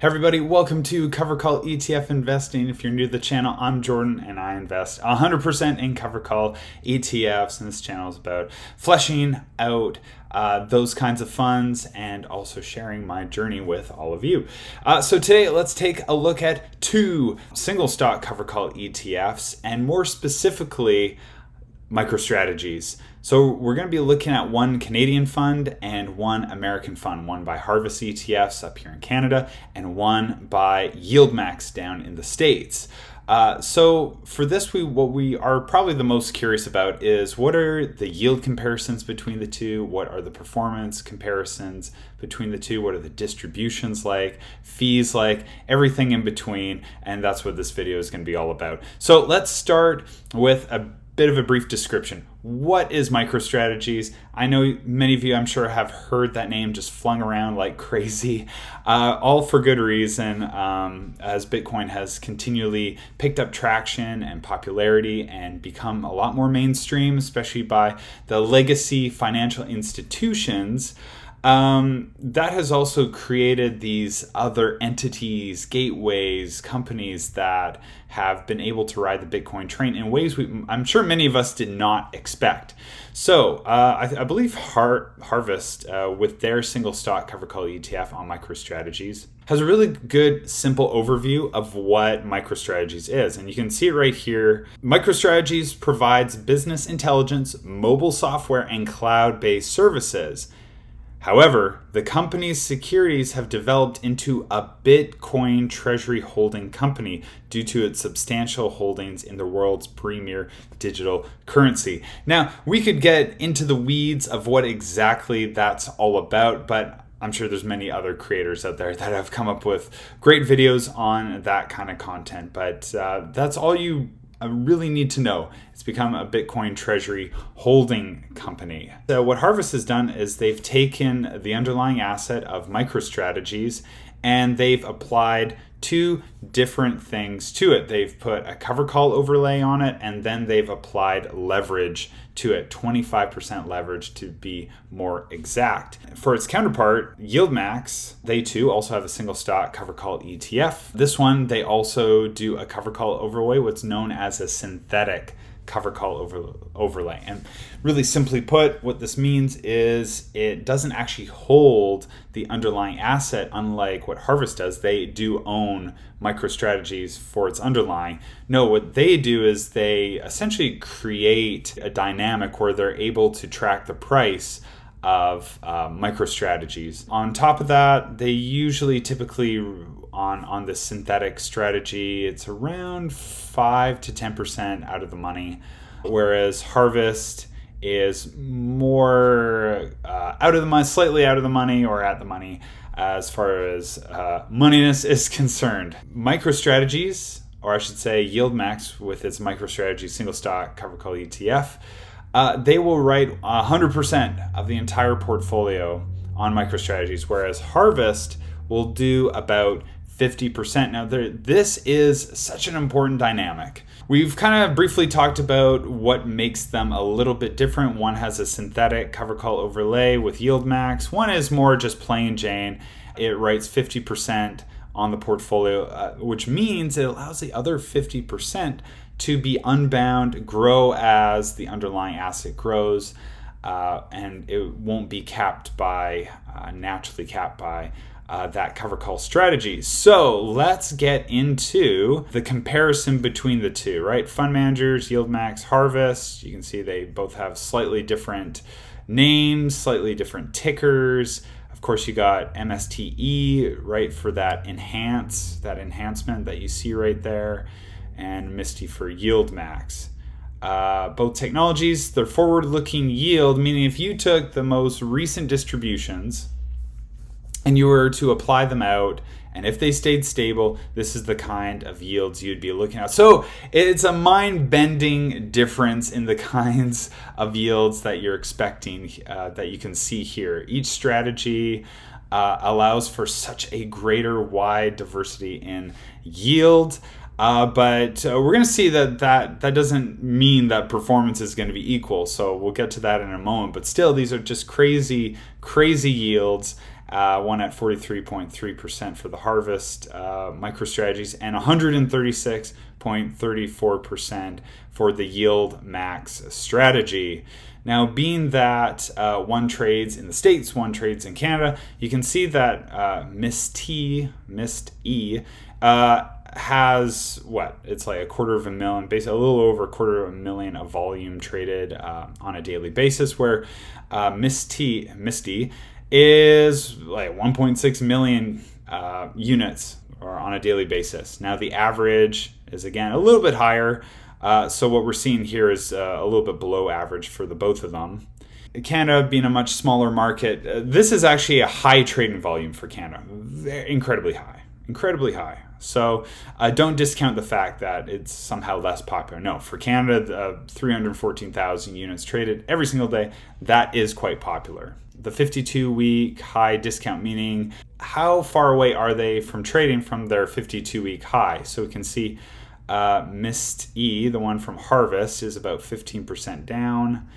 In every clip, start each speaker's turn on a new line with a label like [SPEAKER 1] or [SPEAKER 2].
[SPEAKER 1] Hey everybody, welcome to Cover Call ETF Investing. If you're new to the channel, I'm Jordan and I invest 100% in Cover Call ETFs, and this channel is about fleshing out those kinds of funds and also sharing my journey with all of you. So today let's take a look at two single stock Cover Call ETFs, and more specifically Microstrategies. So we're going to be looking at one Canadian fund and one American fund, one by Harvest ETFs up here in Canada and one by YieldMax down in the States. So for this, what we are probably the most curious about is what are the yield comparisons between the two? What are the performance comparisons between the two? What are the distributions like, fees like, everything in between? And that's what this video is going to be all about. So let's start with a bit of a brief description. What is Microstrategies? I know many of you, I'm sure, have heard that name just flung around like crazy, all for good reason, as Bitcoin has continually picked up traction and popularity and become a lot more mainstream, especially by the legacy financial institutions. That has also created these other entities, gateways, companies that have been able to ride the Bitcoin train in ways I'm sure many of us did not expect. So I believe Harvest, with their single stock Cover Call ETF on Microstrategies, has a really good, simple overview of what Microstrategies is. And you can see it right here. Microstrategies provides business intelligence, mobile software, and cloud-based services. However, the company's securities have developed into a Bitcoin treasury holding company due to its substantial holdings in the world's premier digital currency. Now, we could get into the weeds of what exactly that's all about, but I'm sure there's many other creators out there that have come up with great videos on that kind of content, but that's all you really need to know. It's become a Bitcoin treasury holding company. So what Harvest has done is they've taken the underlying asset of Microstrategies and they've applied two different things to it. They've put a cover call overlay on it, and then they've applied leverage to it, 25% leverage to be more exact. For its counterpart, YieldMax, they too also have a single stock cover call ETF. This one, they also do a cover call overlay, what's known as a synthetic cover call overlay. And really simply put, what this means is it doesn't actually hold the underlying asset, unlike what Harvest does. They do own Microstrategies for its underlying. No, what they do is they essentially create a dynamic where they're able to track the price of Microstrategies. On top of that, they usually typically on the synthetic strategy, it's around 5 to 10% out of the money, whereas Harvest is more out of the money, slightly out of the money, or at the money as far as moneyness is concerned. Microstrategies, or I should say YieldMax with its Microstrategy single stock cover call ETF, they will write 100% of the entire portfolio on Microstrategies, whereas Harvest will do about 50%. Now, this is such an important dynamic. We've kind of briefly talked about what makes them a little bit different. One has a synthetic cover call overlay with YieldMax. One is more just plain Jane. It writes 50% on the portfolio, which means it allows the other 50% to be unbound, grow as the underlying asset grows, and it won't be capped by, naturally capped by that cover call strategy. So let's get into the comparison between the two, right? Fund managers, YieldMax, Harvest, you can see they both have slightly different names, slightly different tickers. Of course, you got MSTE, right, for that enhancement that you see right there, and MSTE for YieldMax. Both technologies, they're forward-looking yield, meaning if you took the most recent distributions and you were to apply them out, and if they stayed stable, this is the kind of yields you'd be looking at. So it's a mind-bending difference in the kinds of yields that you're expecting that you can see here. Each strategy allows for such a greater wide diversity in yield. But we're going to see that doesn't mean that performance is going to be equal. So we'll get to that in a moment. But still, these are just crazy yields. one at 43.3% for the Harvest Microstrategies, and 136.34% for the Yield Max strategy. Now, being that one trades in the States, one trades in Canada, you can see that MSTE has it's like $250,000, basically a little over $250,000 of volume traded on a daily basis, where MSTE is like 1.6 million units or on a daily basis. Now the average is again a little bit higher, so what we're seeing here is a little bit below average for the both of them. Canada being a much smaller market, this is actually a high trading volume for Canada, incredibly high. So don't discount the fact that it's somehow less popular. No, for Canada, 314,000 units traded every single day, that is quite popular. The 52-week high discount, meaning how far away are they from trading from their 52-week high? So we can see MSTE, the one from Harvest, is about 15% down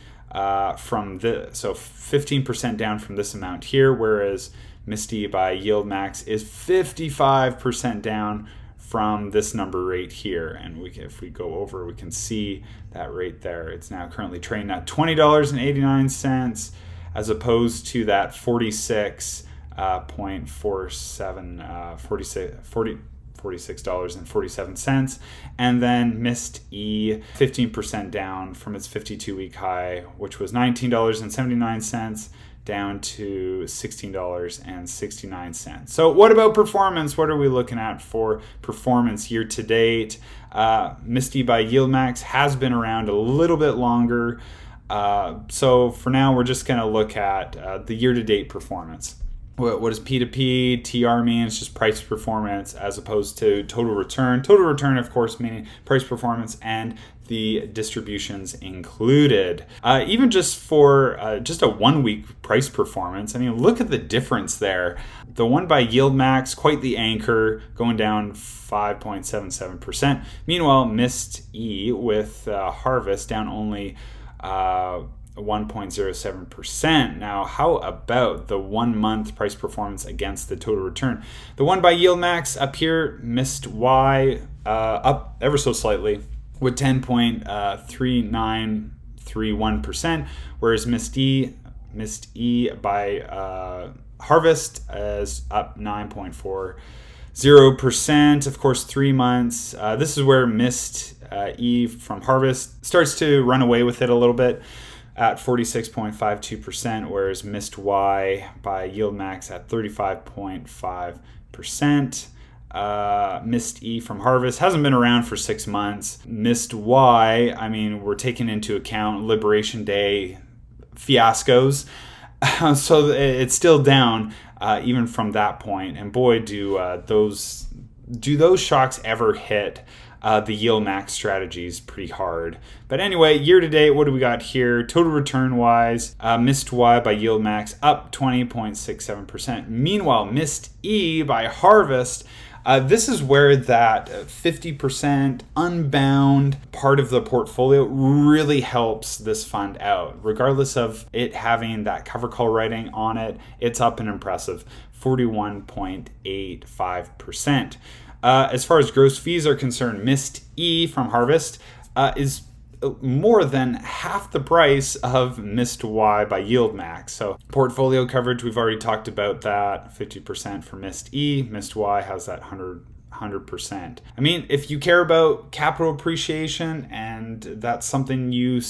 [SPEAKER 1] from this. So 15% down from this amount here, whereas MSTE by Yield Max is 55% down from this number right here. And if we go over, we can see that right there. It's now currently trading at $20.89 as opposed to that $46.47. And then MSTE 15% down from its 52-week high, which was $19.79, down to $16.69. So what about performance? What are we looking at for performance year to date? MSTE by Yield Max has been around a little bit longer. So for now, we're just going to look at the year to date performance. What does P2P, TR mean? It's just price performance as opposed to total return. Total return, of course, meaning price performance and the distributions included. Even just for just a 1 week price performance, I mean, look at the difference there. The one by Yield Max, quite the anchor, going down 5.77%. Meanwhile, MSTE with Harvest down only 1.07%. Now, how about the 1 month price performance against the total return? The one by Yield Max up here, MSTY, up ever so slightly with 10.3931%, whereas MSTE by Harvest is up 9.40%. Of course, 3 months. This is where MSTE from Harvest starts to run away with it a little bit at 46.52%, whereas MSTY by Yield Max at 35.5%. MSTE from Harvest hasn't been around for 6 months. MSTY, I mean, we're taking into account Liberation Day fiascos, so it's still down even from that point. And boy, do those shocks ever hit the Yield Max strategies pretty hard. But anyway, year to date, what do we got here? Total return wise, MSTY by Yield Max up 20.67%. Meanwhile, MSTE by Harvest, this is where that 50% unbound part of the portfolio really helps this fund out. Regardless of it having that cover call writing on it, it's up an impressive 41.85%. As far as gross fees are concerned, MSTE from Harvest is more than half the price of MSTY by Yield Max. So portfolio coverage, we've already talked about that, 50% for MSTE. MSTY has that 100%. I mean, if you care about capital appreciation and that's something you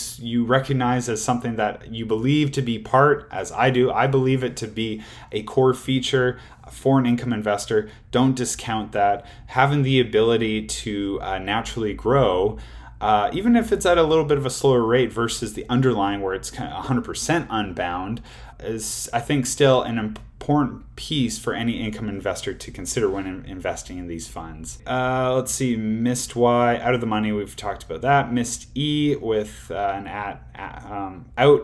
[SPEAKER 1] recognize as something that you believe to be part, as I do, I believe it to be a core feature for an income investor, don't discount that. Having the ability to naturally grow, even if it's at a little bit of a slower rate versus the underlying where it's kind of 100% unbound, is I think still an important piece for any income investor to consider when investing in these funds. Let's see, MSTY out of the money, we've talked about that. MSTE with an out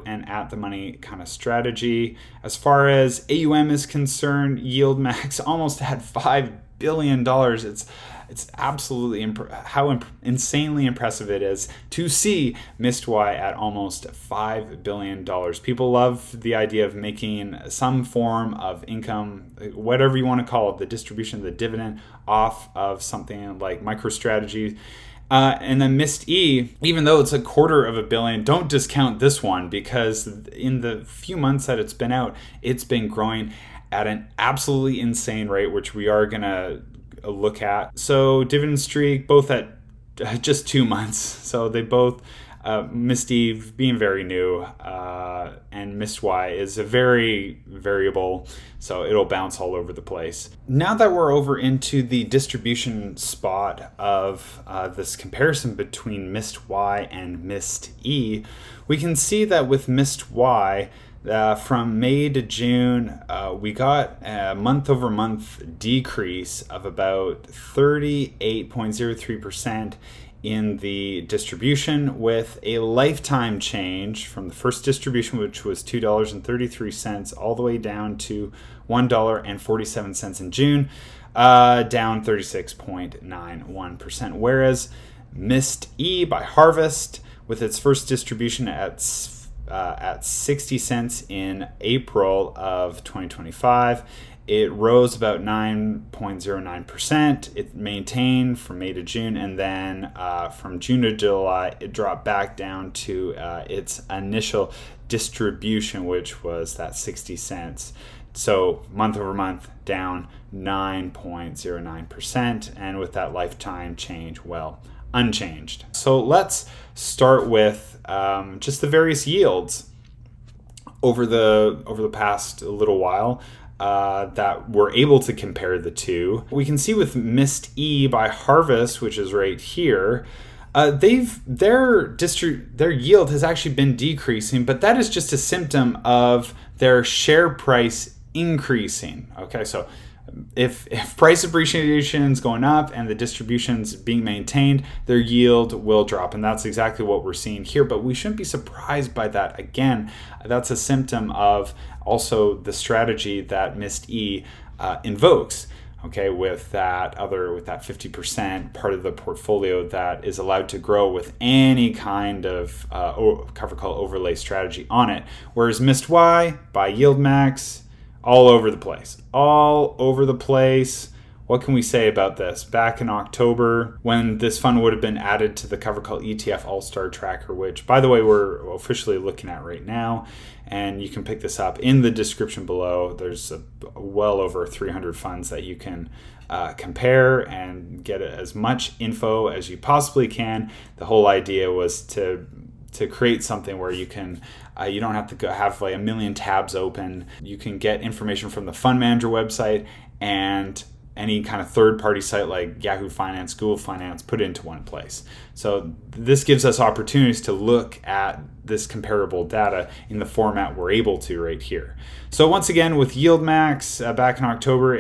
[SPEAKER 1] and at the money kind of strategy. As far as AUM is concerned, Yield Max almost had $5 billion. It's it's absolutely insanely impressive it is to see MSTY at almost $5 billion. People love the idea of making some form of income, whatever you want to call it, the distribution, the dividend off of something like Microstrategy. And then MSTE, even though it's $250 million, don't discount this one, because in the few months that it's been out, it's been growing at an absolutely insane rate, which we are going to look at. So dividend streak, both at just 2 months. So they both, MSTE being very new, and MSTY is a very variable, so it'll bounce all over the place. Now that we're over into the distribution spot of this comparison between MSTY and MSTE, we can see that with MSTY, from May to June, we got a month-over-month decrease of about 38.03% in the distribution, with a lifetime change from the first distribution, which was $2.33, all the way down to $1.47 in June, down 36.91%. Whereas MSTE by Harvest, with its first distribution at 60 cents in April of 2025, it rose about 9.09%. It maintained from May to June, and then from June to July, it dropped back down to its initial distribution, which was that 60 cents. So month over month, down 9.09%, and with that lifetime change, well, unchanged. So let's start with just the various yields over the past little while. That we're able to compare the two. We can see with MSTE by Harvest, which is right here, their yield has actually been decreasing, but that is just a symptom of their share price increasing. Okay, so if price appreciation is going up and the distribution's being maintained, their yield will drop, and that's exactly what we're seeing here. But we shouldn't be surprised by that. Again, that's a symptom of also the strategy that MSTE invokes. Okay, with that 50% part of the portfolio that is allowed to grow with any kind of cover call overlay strategy on it. Whereas MSTY by YieldMax, all over the place. What can we say about this? Back in October, when this fund would have been added to the cover call ETF ALLSTAR tracker, which, by the way, we're officially looking at right now, and you can pick this up in the description below. There's well over 300 funds that you can compare and get as much info as you possibly can. The whole idea was to create something where you can you don't have to have like a million tabs open. You can get information from the fund manager website and any kind of third-party site like Yahoo Finance, Google Finance, put it into one place. So this gives us opportunities to look at this comparable data in the format we're able to right here. So once again, with YieldMax back in October,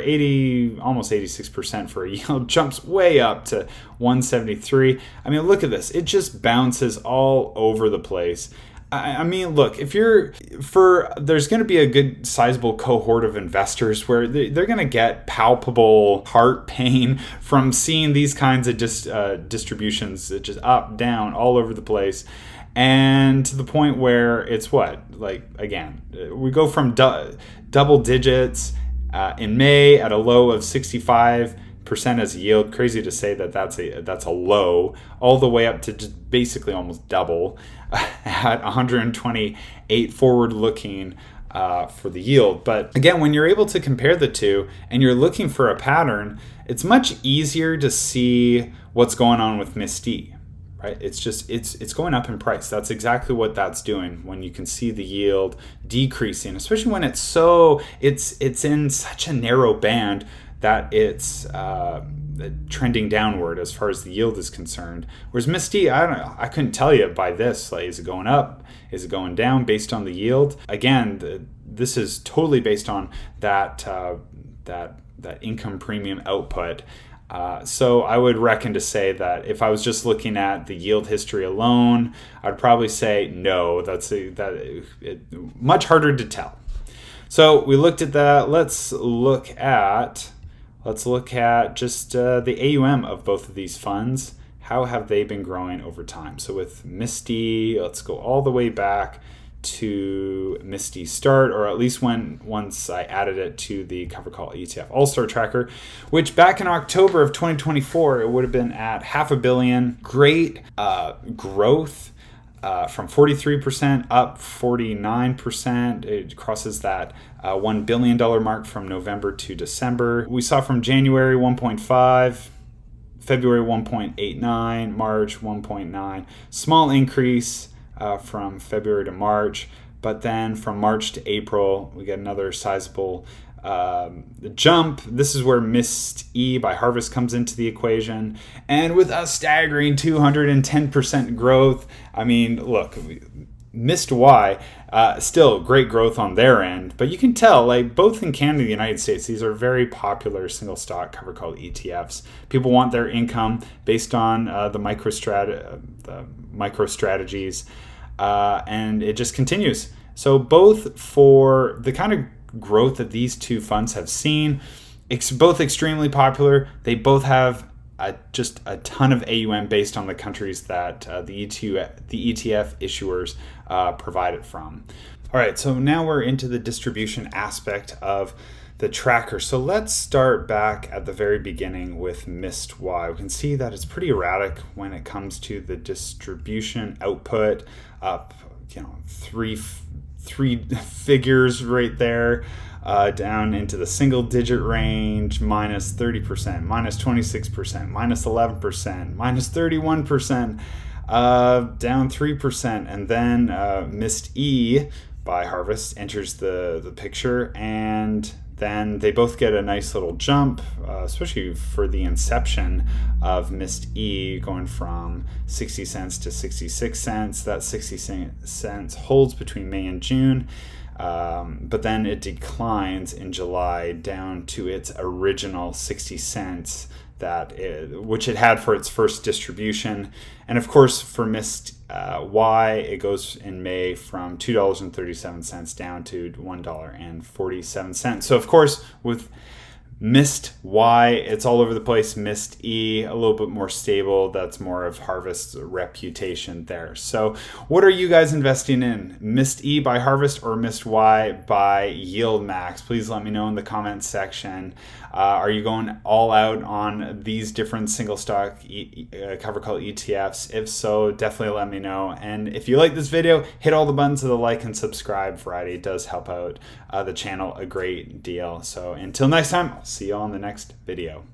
[SPEAKER 1] almost 86% for a yield, jumps way up to 173. I mean, look at this. It just bounces all over the place. I mean, look, there's going to be a good sizable cohort of investors where they're going to get palpable heart pain from seeing these kinds of distributions, just up, down, all over the place. And to the point where it's we go from double digits in May at a low of 65% as a yield. Crazy to say that's a low, all the way up to just basically almost double at 128 forward looking for the yield. But again, when you're able to compare the two and you're looking for a pattern, it's much easier to see what's going on with MSTE, right? It's going up in price. That's exactly what that's doing when you can see the yield decreasing, especially when it's in such a narrow band that it's trending downward as far as the yield is concerned. Whereas MSTE, I don't know, I couldn't tell you by this, like, is it going up? Is it going down based on the yield? Again, this is totally based on that income premium output. So I would reckon to say that if I was just looking at the yield history alone, I'd probably say no, much harder to tell. So we looked at that. Let's look at let's look at just the AUM of both of these funds. How have they been growing over time? So with MSTE, let's go all the way back to MSTE start, or at least once I added it to the cover call ETF ALLSTAR tracker, which back in October of 2024, it would have been at $500 million. Great growth. From 43% up 49%. It crosses that $1 billion mark from November to December. We saw from January 1.5, February 1.89, March 1.9. Small increase from February to March, but then from March to April, we get another sizable jump. This is where MSTE by Harvest comes into the equation, and with a staggering 210% growth. I mean, look, MSTY, still great growth on their end, but you can tell, like, both in Canada and the United States, these are very popular single stock cover call ETFs. People want their income based on the microstrategies, and it just continues. So both for the kind of growth that these two funds have seen, it's both extremely popular. They both have just a ton of AUM based on the countries that the ETF issuers provide it from. All right, so now we're into the distribution aspect of the tracker. So let's start back at the very beginning with MSTY. We can see that it's pretty erratic when it comes to the distribution output, up, three figures right there, down into the single digit range, minus 30%, minus 26%, minus 11%, minus 31%, down 3%, and then MSTE by Harvest enters the picture, and then they both get a nice little jump, especially for the inception of MSTE, going from 60 cents to 66 cents. That 60 cents holds between May and June, but then it declines in July down to its original 60 cents which it had for its first distribution. And of course, for MSTY, it goes in May from $2.37 down to $1.47. So of course, with MSTY, it's all over the place. MSTE, a little bit more stable. That's more of Harvest's reputation there. So what are you guys investing in? MSTE by Harvest or MSTY by Yield Max? Please let me know in the comments section. Are you going all out on these different single stock cover call ETFs? If so, definitely let me know. And if you like this video, hit all the buttons of the like and subscribe variety. It does help out the channel a great deal. So until next time, I'll see you on the next video.